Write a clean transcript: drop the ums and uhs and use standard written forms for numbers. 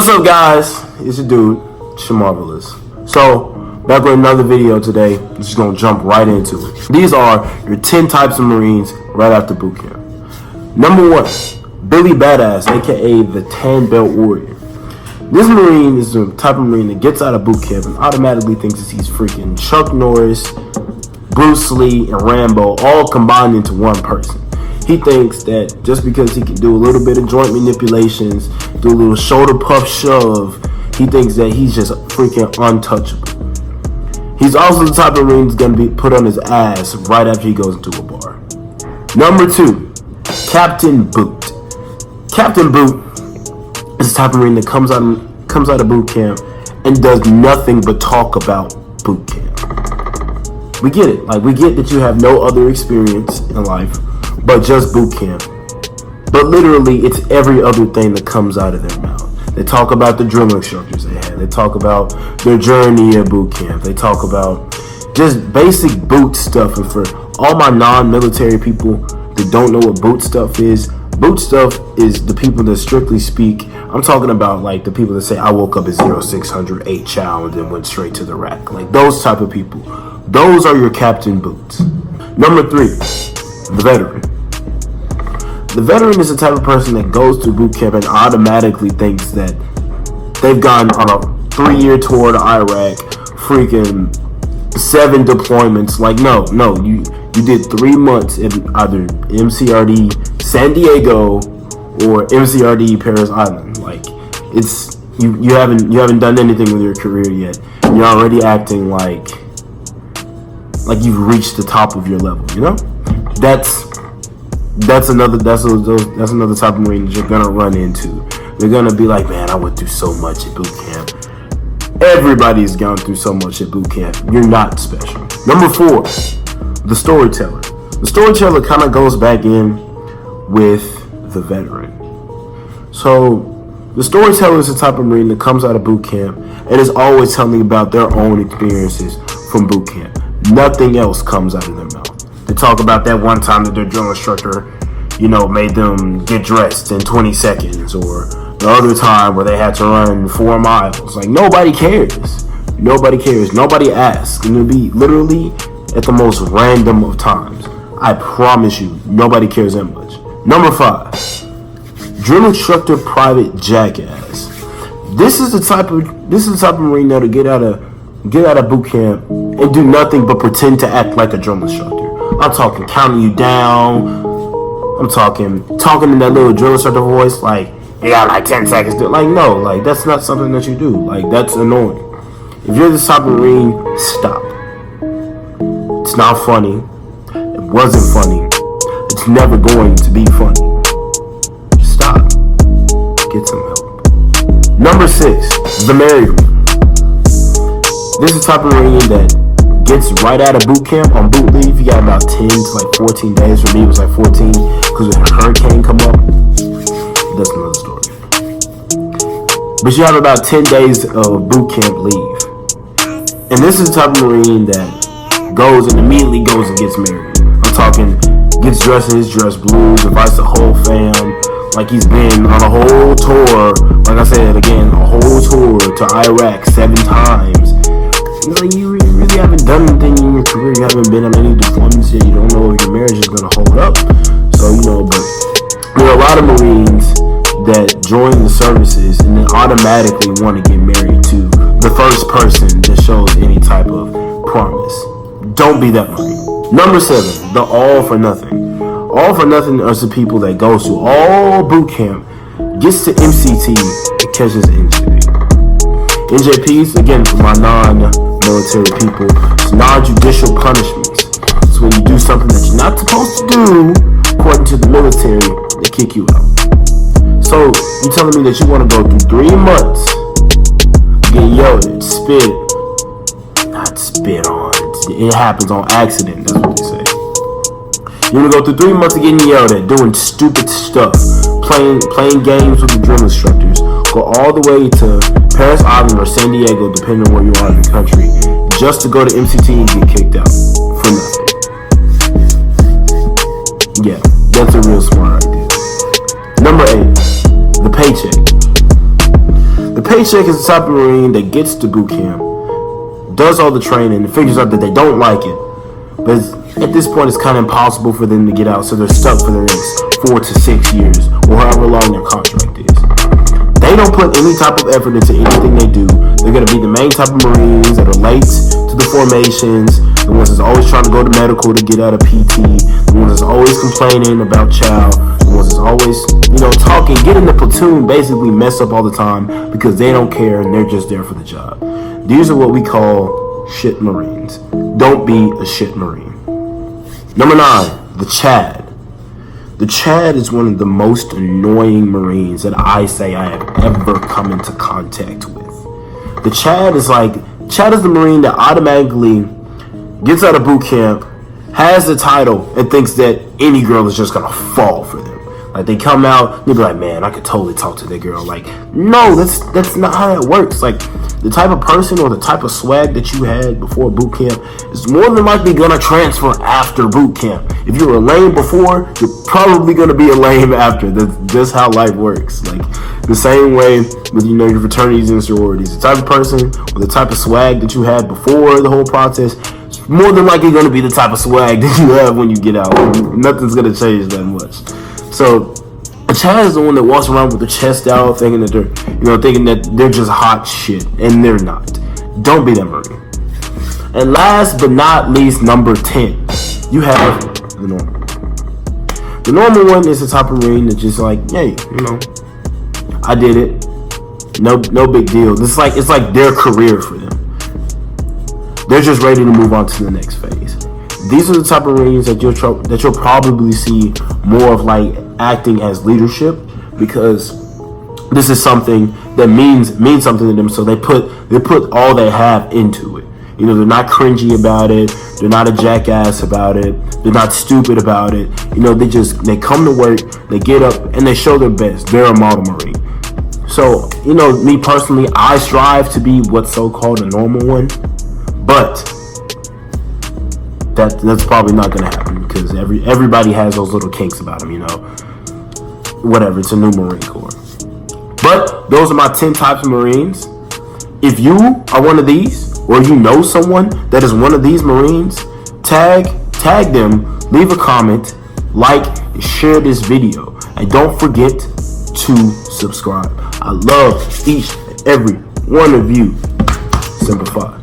What's up, guys? It's your dude, Shamarvelous. So, back with another video today. I'm just gonna jump right into it. These are your 10 types of Marines right after boot camp. Number 1, Billy Badass, aka the Tan Belt Warrior. This Marine is the type of Marine that gets out of boot camp and automatically thinks that he's freaking Chuck Norris, Bruce Lee, and Rambo all combined into one person. He thinks that just because he can do a little bit of joint manipulations, do a little shoulder puff shove, he thinks that he's just freaking untouchable. He's also the type of Marine that's going to be put on his ass right after he goes into a bar. Number 2, Captain Boot. Captain Boot is the type of Marine that comes out of boot camp and does nothing but talk about boot camp. We get it. Like, we get that you have no other experience in life but just boot camp. But literally, it's every other thing that comes out of their mouth. They talk about the drill instructors they had. They talk about their journey at boot camp. They talk about just basic boot stuff. And for all my non-military people that don't know what boot stuff is the people that strictly speak. I'm talking about like the people that say, I woke up at 0600 8 chow and then went straight to the rack. Like those type of people. Those are your Captain Boots. Number 3, the veteran. The veteran is the type of person that goes through boot camp and automatically thinks that they've gone on a 3-year tour to Iraq, freaking 7 deployments. Like, no, you did 3 months in either MCRD San Diego or MCRD Paris Island. Like, it's you haven't done anything with your career yet. You're already acting like you've reached the top of your level. You know, that's another type of Marine that you're gonna run into. They're gonna be like, man, I went through so much at boot camp. Everybody's gone through so much at boot camp. You're not special. Number 4, the Storyteller. The Storyteller kind of goes back in with the veteran. So the Storyteller is the type of Marine that comes out of boot camp and is always telling about their own experiences from boot camp. Nothing else comes out of their mouth. They talk about that one time that their drill instructor, made them get dressed in 20 seconds, or the other time where they had to run 4 miles. Like, nobody cares. Nobody cares. Nobody asks. And it'll be literally at the most random of times. I promise you, nobody cares that much. Number 5, drill instructor private jackass. This is the type of Marine that'll get out of boot camp and do nothing but pretend to act like a drill instructor. I'm talking counting you down. I'm talking in that little drill instructor voice, like, you got like 10 seconds to, like, no, like, that's not something that you do. Like, that's annoying. If you're this type of Marine, stop. It's not funny. It wasn't funny. It's never going to be funny. Stop. Get some help. Number 6, the married one. This is the type of Marine that gets right out of boot camp on boot leave. You got about 10 to like 14 days. For me, it was like 14 because when a hurricane come up, that's another story. But you have about 10 days of boot camp leave. And this is the type of Marine that immediately goes and gets married. I'm talking, gets dressed in his dress blues, invites the whole fam, like he's been on a whole tour. Like I said again, a whole tour to Iraq 7 times. You really haven't done anything in your career. You haven't been on any deployments yet. You don't know if your marriage is going to hold up. So, but there are a lot of Marines that join the services and then automatically want to get married to the first person that shows any type of promise. Don't be that Marine. Number 7, the all for nothing. All for nothing are the people that goes through all boot camp, gets to MCT, and catches an NJP. NJPs, again, for my non-military people, it's non-judicial punishments. So when you do something that you're not supposed to do, according to the military, they kick you out. So you're telling me that you want to go through 3 months getting yelled at, not spit on. It happens on accident. That's what they say. You want to go through 3 months of getting yelled at, doing stupid stuff, playing games with the drill instructors, go all the way to Paris Island or San Diego, depending on where you are in the country, just to go to MCT and get kicked out for nothing. Yeah, that's a real smart idea. Number 8, the Paycheck. The Paycheck is the type of Marine that gets to boot camp, does all the training, and figures out that they don't like it. But at this point, it's kind of impossible for them to get out, so they're stuck for the next 4 to 6 years, or however long their contract is. They don't put any type of effort into anything they do. They're going to be the main type of Marines that are late to the formations, the ones that's always trying to go to medical to get out of PT, the ones that's always complaining about chow, the ones that's always, talking, get in the platoon, basically mess up all the time because they don't care and they're just there for the job. These are what we call shit Marines. Don't be a shit Marine. Number 9, the Chad. The Chad is one of the most annoying Marines that I say I have ever come into contact with. The Chad is the Marine that automatically gets out of boot camp, has the title, and thinks that any girl is just gonna fall for them. Like, they come out, they be like, man, I could totally talk to that girl. Like, no, that's not how it works. Like, the type of person or the type of swag that you had before boot camp is more than likely gonna transfer after boot camp. If you were a lame before, you're probably gonna be a lame after. That's just how life works. Like, the same way with, your fraternities and sororities. The type of person or the type of swag that you had before the whole process is more than likely gonna be the type of swag that you have when you get out. Nothing's gonna change that much. So, a Chad is the one that walks around with their chest out, thinking that they're just hot shit, and they're not. Don't be that Marine. And last but not least, number 10, you have the normal. The normal one is the type of Marine that's just like, hey, I did it. No big deal. It's like their career for them. They're just ready to move on to the next phase. These are the type of Marines that you'll probably see more of, like, acting as leadership, because this is something that means something to them. So they put all they have into it. They're not cringy about it. They're not a jackass about it. They're not stupid about it. They come to work, they get up, and they show their best. They're a model Marine. So, me personally, I strive to be what's so-called a normal one, but that's probably not going to happen, because everybody has those little kinks about them, Whatever, it's a new Marine Corps. But those are my 10 types of Marines. If you are one of these, or you know someone that is one of these Marines, tag them, leave a comment, like, and share this video. And don't forget to subscribe. I love each and every one of you. Simple 5.